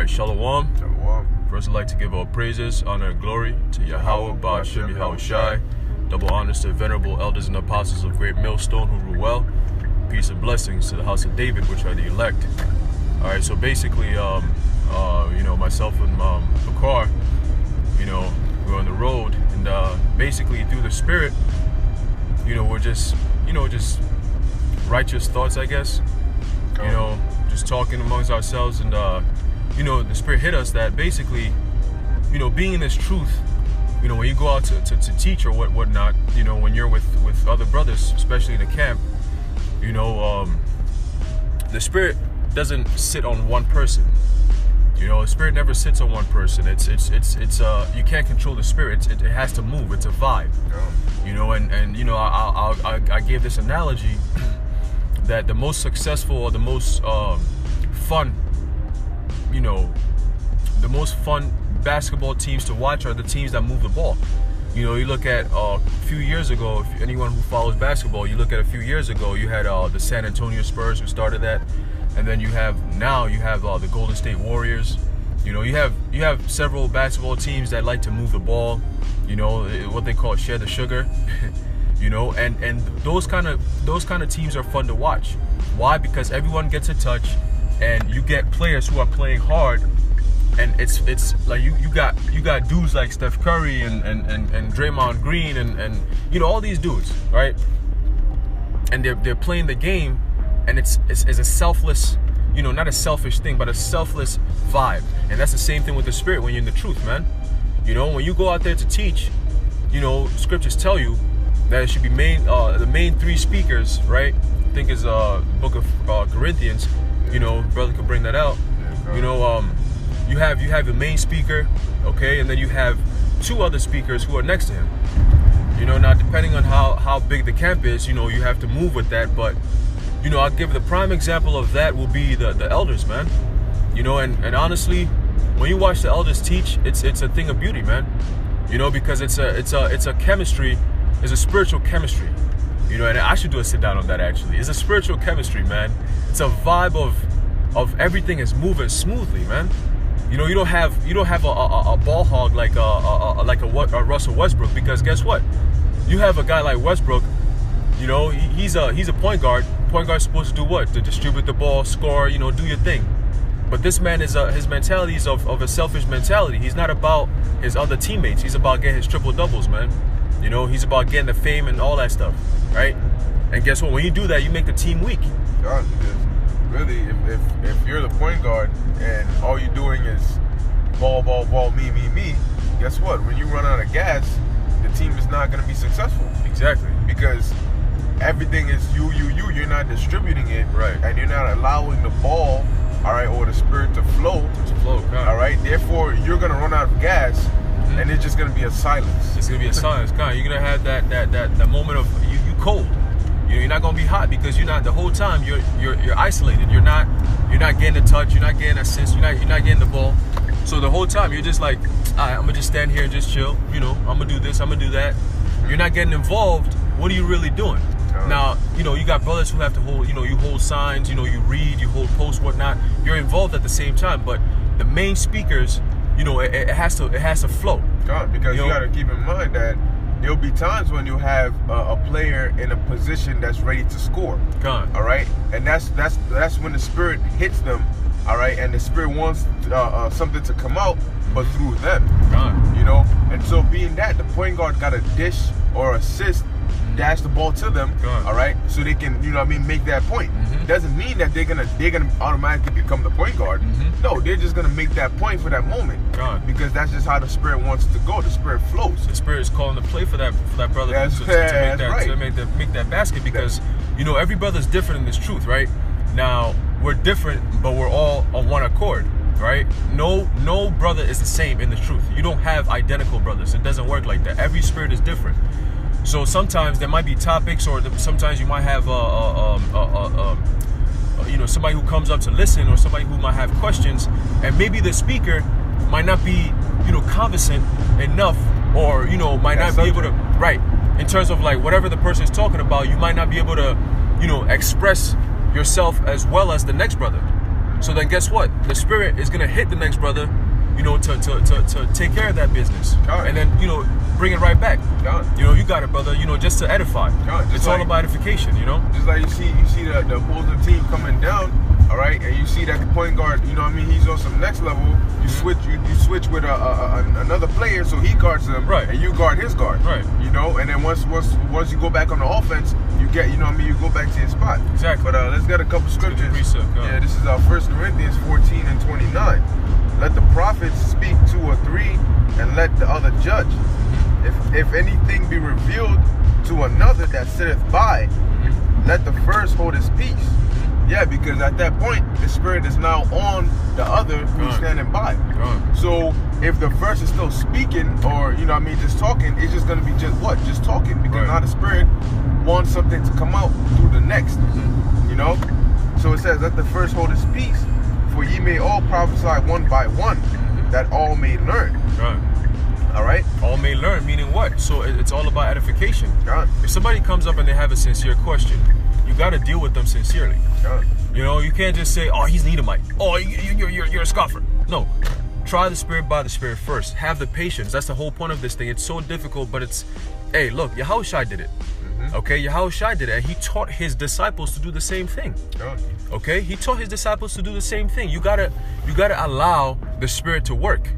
right, Shalom. Shalom. First, I'd like to give all praises, honor, and glory to Yahweh, Ba'ashem, Yahweh Shai. Double honors to venerable elders and apostles of Great Millstone who rule well. Peace and blessings to the house of David, which are the elect. All right, so basically, myself and Bakar, we're on the road, and basically through the Spirit, we're just righteous thoughts, I guess. Just talking amongst ourselves, and the Spirit hit us that basically, being in this truth, when you go out to teach or whatnot, when you're with other brothers, especially in the camp, the Spirit doesn't sit on one person. The Spirit never sits on one person. It's you can't control the Spirit. It has to move. It's a vibe. I gave this analogy that the most successful or the most fun, the most fun basketball teams to watch are the teams that move the ball. You look at a few years ago, if anyone who follows basketball, you look at a few years ago, you had the San Antonio Spurs who started that, and then you have the Golden State Warriors. You have several basketball teams that like to move the ball, what they call share the sugar. And those kind of teams are fun to watch. Why? Because everyone gets a touch, and you get players who are playing hard, and it's like you got dudes like Steph Curry and Draymond Green and all these dudes, right? And they're playing the game, and it's a selfless, not a selfish thing, but a selfless vibe. And that's the same thing with the Spirit when you're in the truth, man. When you go out there to teach, scriptures tell you that it should be the main three speakers, right? I think is book of Corinthians. Brother could bring that out. You have the main speaker, okay, and then you have two other speakers who are next to him. Now depending on how big the camp is, you have to move with that. But I'll give the prime example of that will be the elders, man. And honestly, when you watch the elders teach, it's a thing of beauty, man. Because it's a chemistry. It's a spiritual chemistry, and I should do a sit down on that actually. It's a spiritual chemistry, man. It's a vibe of everything is moving smoothly, man. You don't have a ball hog like a Russell Westbrook, because guess what? You have a guy like Westbrook, he's a point guard. Point guard's supposed to do what? To distribute the ball, score, do your thing. But this man is his mentality is of a selfish mentality. He's not about his other teammates. He's about getting his triple doubles, man. He's about getting the fame and all that stuff, right? And guess what? When you do that, you make the team weak. God, really, if you're the point guard and all you're doing is ball, me, guess what? When you run out of gas, the team is not going to be successful. Exactly. Because everything is you. You're not distributing it, right? And you're not allowing the ball, all right, or the Spirit to flow. All right. Therefore, you're going to run out of gas. And it's just gonna be a silence. It's gonna be a silence. You're gonna have that moment of you cold. You're not gonna be hot because you're not the whole time. You're isolated. You're not getting a touch. You're not getting assist. You're not getting the ball. So the whole time you're just like, all right, I'm gonna just stand here and just chill. I'm gonna do this. I'm gonna do that. You're not getting involved. What are you really doing? Now, you got brothers who have to hold. You hold signs. You read. You hold posts, whatnot. You're involved at the same time. But the main speakers, it has to flow. God, because you got to keep in mind that there'll be times when you have a player in a position that's ready to score. God. All right, and that's when the Spirit hits them. All right, and the Spirit wants something to come out, but through them. God. And so being that the point guard got a dish or assist, dash the ball to them. God. All right, so they can make that point. Doesn't mean that they're gonna automatically become the point guard. No, they're just gonna make that point for that moment. God. Because that's just how the Spirit wants to go. The Spirit flows. The Spirit is calling to play for that brother to make that basket, because every brother's different in this truth, right? Now we're different, but we're all on one accord, right? No brother is the same in the truth. You don't have identical brothers. It doesn't work like that. Every spirit is different. So sometimes there might be topics, or sometimes you might have somebody who comes up to listen, or somebody who might have questions, and maybe the speaker might not be conversant enough, or might not be able to, right, in terms of like whatever the person is talking about, you might not be able to express yourself as well as the next brother. So then guess what? The Spirit is going to hit the next brother, you know, to take care of that business. And then, you know, bring it right back. You know, you got it, brother, you know, just to edify. It's all about edification, you know? Just like you see the opposing team coming down, all right, and you see that the point guard, you know what I mean, he's on some next level. You switch with another player, so he guards him, right, and you guard his guard, right? You know, and then once you go back on the offense, you get, you know what I mean, you go back to your spot. Exactly. But let's get a couple scriptures. Yeah, this is 1 Corinthians 14 and 29. Let the prophets speak 2 or 3, and let the other judge. If anything be revealed to another that sitteth by, let the first hold his peace. Yeah, because at that point, the Spirit is now on the other who's standing by. So if the first is still speaking, or, you know what I mean, just talking, it's just going to be just talking. Because now the Spirit wants something to come out through the next, you know? So it says, let the first hold his peace, for ye may all prophesy one by one, that all may learn. All right? All may learn, meaning what? So it's all about edification. If somebody comes up and they have a sincere question, you got to deal with them sincerely. You know, you can't just say, oh, he's an Edomite. Oh, you're a scoffer. No. Try the Spirit by the Spirit first. Have the patience. That's the whole point of this thing. It's so difficult, but it's, hey, look, Yahushua did it. Okay, Yahushua did it, and he taught his disciples to do the same thing. Okay, he taught his disciples to do the same thing. You gotta allow the Spirit to work.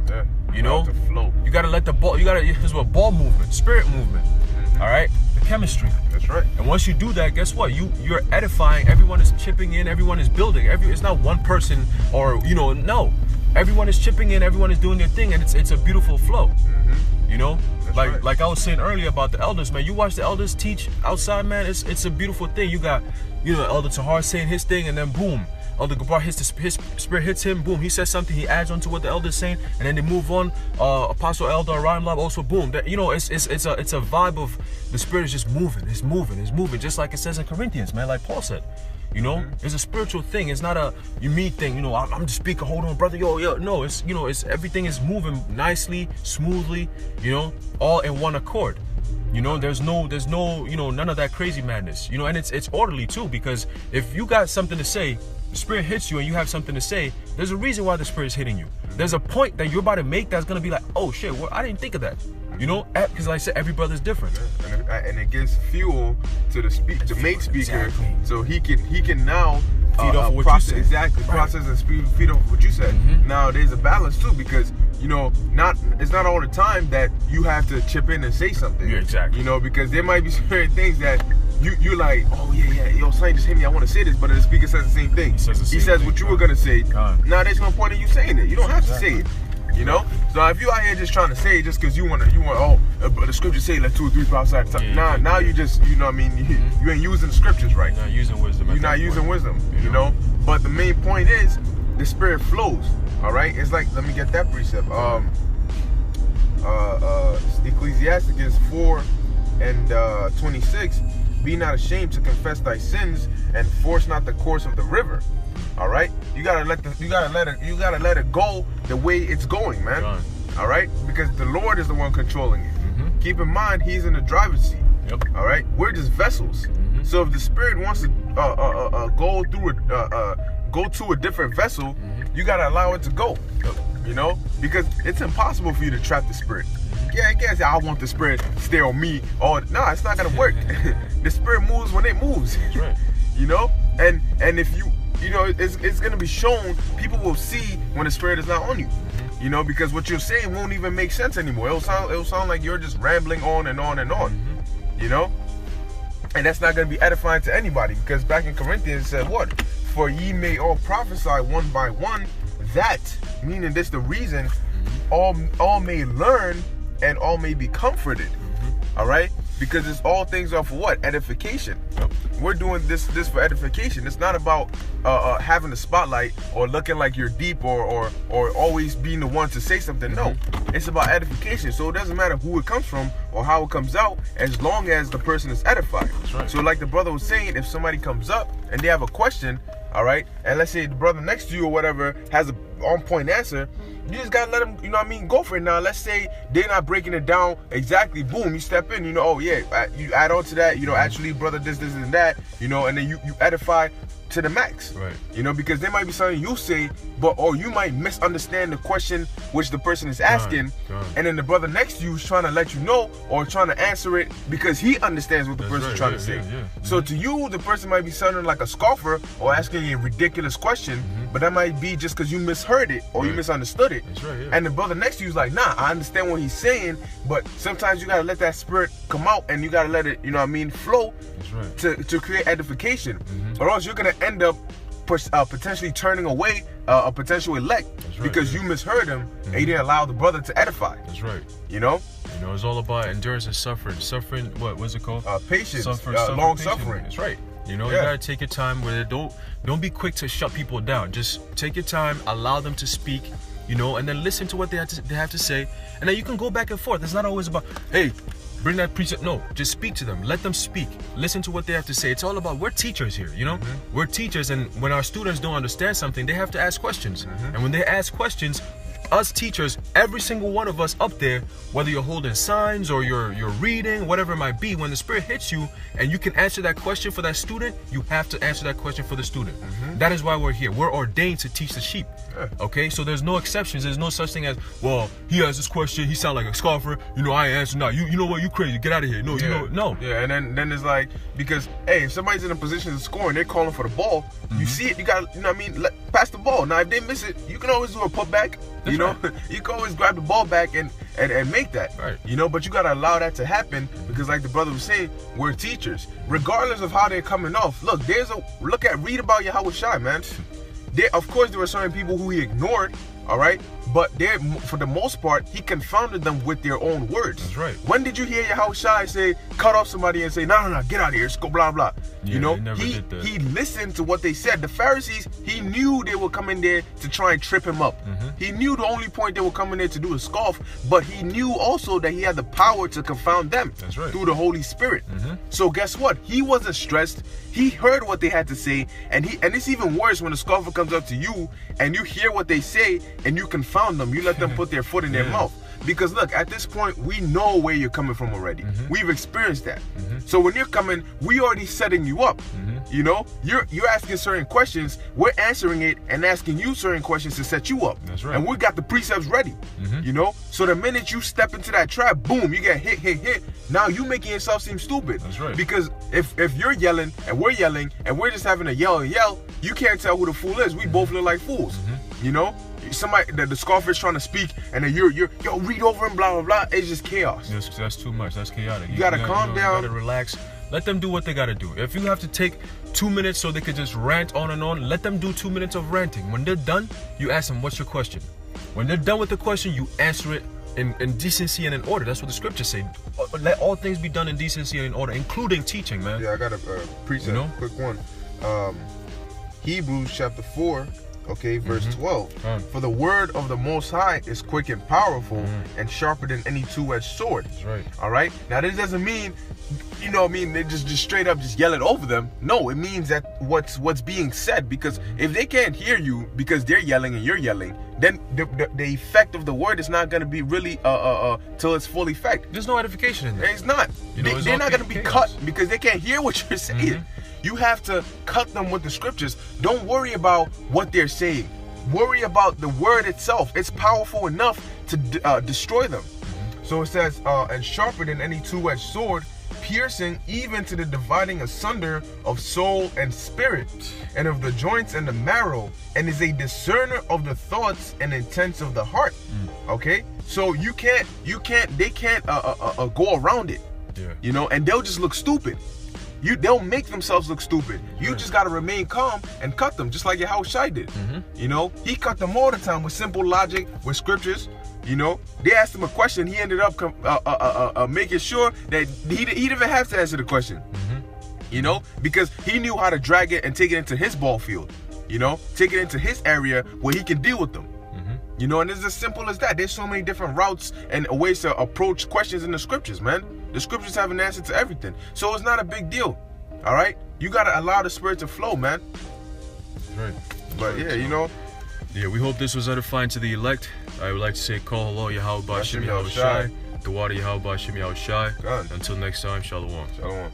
You know, to flow. You gotta let the ball. Here's what ball movement, spirit movement. All right, the chemistry. That's right. And once you do that, guess what? You're edifying. Everyone is chipping in. Everyone is building. It's not one person, or no. Everyone is chipping in. Everyone is doing their thing, and it's a beautiful flow. You know, like I was saying earlier about the elders, man. You watch the elders teach outside, man. It's a beautiful thing. You got, you know, Elder Tahar saying his thing, and then boom, Elder Gabar his Spirit hits him. Boom, he says something. He adds on to what the elders saying, and then they move on. Apostle Elder Orion Love also boom. That, you know, it's a vibe of the Spirit is just moving. It's moving, just like it says in Corinthians, man. Like Paul said. You know, it's a spiritual thing. It's not a me thing. You know, I'm just speaking. Hold on, brother. Yo. No, it's, you know, it's everything is moving nicely, smoothly. You know, all in one accord. You know, there's no, you know, none of that crazy madness. You know, and it's orderly too, because if you got something to say, the Spirit hits you and you have something to say, there's a reason why the Spirit is hitting you. There's a point that you're about to make that's gonna be like, oh shit, well, I didn't think of that. You know, because like I said, every brother's different. And it gives fuel to the main speaker, so he can now feed off of what process, you said. process and feed off what you said. Now there's a balance too, because, you know, it's not all the time that you have to chip in and say something. Yeah, exactly. You know, because there might be certain things that you're like, oh yeah, yo, son just hit me, I want to say this, but the speaker says the same thing. He says what you were gonna say. Now there's no point in you saying it. You don't have to say it. You know, so if you out here just trying to say it just because you want, the scriptures say let 2 or 3 prophesy. Now you just, you know what I mean, you ain't using the scriptures right. You're not using wisdom. You're not using wisdom. You know, but the main point is the Spirit flows. All right, it's like, let me get that precept. Ecclesiasticus 4 and 26. Be not ashamed to confess thy sins, and force not the course of the river. All right, you gotta let it go the way it's going, man. All right, because the Lord is the one controlling it. Keep in mind, He's in the driver's seat. All right, we're just vessels. So if the Spirit wants to go to a different vessel, you gotta allow it to go. You know, because it's impossible for you to trap the Spirit. Yeah, you can't say I want the Spirit to stay on me. No, it's not gonna work. The Spirit moves when it moves. That's right. You know, and if you know, it's gonna be shown. People will see when the Spirit is not on you. You know, because what you're saying won't even make sense anymore. It'll sound like you're just rambling on and on and on. You know, and that's not gonna be edifying to anybody, because back in Corinthians it said what? For ye may all prophesy one by one. That meaning this the reason all may learn and all may be comforted. All right, because it's all things are for what? Edification. We're doing this for edification. It's not about having the spotlight or looking like you're deep or always being the one to say something. No, it's about edification. So it doesn't matter who it comes from or how it comes out, as long as the person is edified. That's right. So like the brother was saying, if somebody comes up and they have a question, all right, and let's say the brother next to you or whatever has a on-point answer, you just gotta let them, you know what I mean, go for it. Now let's say they're not breaking it down exactly, boom, you step in, you know, oh yeah, you add on to that, you know, actually brother this and that, you know, and then you edify to the max. Right. You know, because there might be something you say, or you might misunderstand the question which the person is asking, and then the brother next to you is trying to let you know or trying to answer it because he understands what the person's trying to say. So to you, the person might be sounding like a scoffer or asking a ridiculous question, but that might be just because you misheard it or you misunderstood it. That's right. And the brother next to you is like, nah, I understand what he's saying, but sometimes you gotta let that spirit come out and you gotta let it, you know what I mean, flow. That's right. To create edification, or else you're gonna end up potentially turning away a potential elect because you misheard him and you didn't allow the brother to edify. That's right. You know, it's all about endurance and suffering. What's it called? Patience, long suffering. That's right. You gotta take your time with it. Don't be quick to shut people down. Just take your time, allow them to speak, and then listen to what they have to say, and then you can go back and forth. It's not always about, hey, bring that precept. No, just speak to them. Let them speak. Listen to what they have to say. It's all about, we're teachers here, We're teachers, and when our students don't understand something, they have to ask questions. And when they ask questions, us teachers, every single one of us up there, whether you're holding signs or you're reading, whatever it might be, when the Spirit hits you and you can answer that question for that student, you have to answer that question for the student. That is why we're here. We're ordained to teach the sheep. Okay, so there's no exceptions. There's no such thing as, well, he has this question, he sound like a scoffer, I ain't answer. No, you know what, you crazy, get out of here. No, no. Yeah, and then it's like, because hey, if somebody's in a position to score and they're calling for the ball, you see it, you gotta, pass the ball. Now if they miss it, you can always do a putback. You can always grab the ball back and make that. Right. But you gotta allow that to happen because, like the brother was saying, we're teachers. Regardless of how they're coming off. Look, read about Yahweh Shai, man. Of course, there were certain people who he ignored, all right? But for the most part, he confounded them with their own words. That's right. When did you hear Yahweh Shai say, cut off somebody and say, no, get out of here, let's go, blah, blah. Yeah, he listened to what they said. The Pharisees, he knew they were coming there to try and trip him up. He knew the only point they were coming there to do is scoff, but he knew also that he had the power to confound them. That's right. Through the Holy Spirit. So guess what? He wasn't stressed. He heard what they had to say, and it's even worse when a scoffer comes up to you and you hear what they say and you confound them. You let them put their foot in their mouth. Because look, at this point, we know where you're coming from already. We've experienced that. So when you're coming, we already setting you up. You're asking certain questions, we're answering it and asking you certain questions to set you up. That's right. And we got the precepts ready. So the minute you step into that trap, boom, you get hit. Now you making yourself seem stupid. That's right. Because if you're yelling and we're just having a yell, you can't tell who the fool is. We both look like fools. Somebody, the scoffer is trying to speak, and then you're read over him, blah blah blah. It's just chaos. That's too much. That's chaotic. You gotta calm down. You gotta relax. Let them do what they gotta do. If you have to take 2 minutes so they could just rant on and on, let them do 2 minutes of ranting. When they're done, you ask them, what's your question? When they're done with the question, you answer it in decency and in order. That's what the scriptures say. Let all things be done in decency and in order, including teaching, man. Yeah, I got a precept, quick one. Hebrews chapter 4. Okay, verse 12. For the word of the Most High is quick and powerful and sharper than any two-edged sword. That's right. All right. Now, this doesn't mean, they just straight up just yell it over them. No, it means that what's being said, because if they can't hear you because they're yelling and you're yelling, then the effect of the word is not going to be really till its full effect. There's no edification in there. It's not. They're not going to be cut because they can't hear what you're saying. You have to cut them with the scriptures. Don't worry about what they're saying. Worry about the word itself. It's powerful enough to destroy them. So it says, and sharper than any two-edged sword, piercing even to the dividing asunder of soul and spirit, and of the joints and the marrow, and is a discerner of the thoughts and intents of the heart. Okay? So they can't go around it. Yeah. And they'll just look stupid. They'll make themselves look stupid. You just got to remain calm and cut them, just like Yahweh Shai did. He cut them all the time with simple logic, with scriptures. They asked him a question. He ended up making sure that he didn't even have to answer the question. Because he knew how to drag it and take it into his ball field. Take it into his area where he can deal with them. And it's as simple as that. There's so many different routes and ways to approach questions in the scriptures, man. The scriptures have an answer to everything. So it's not a big deal. All right? You got to allow the spirit to flow, man. Right. But yeah, Yeah, we hope this was edifying to the elect. I would like to say, Kol Halo Yahweh Ba'Shem Yahweh Shai. The water Yahweh Ba'Shem Yahweh Shai. Until next time, Shalom. Shalom.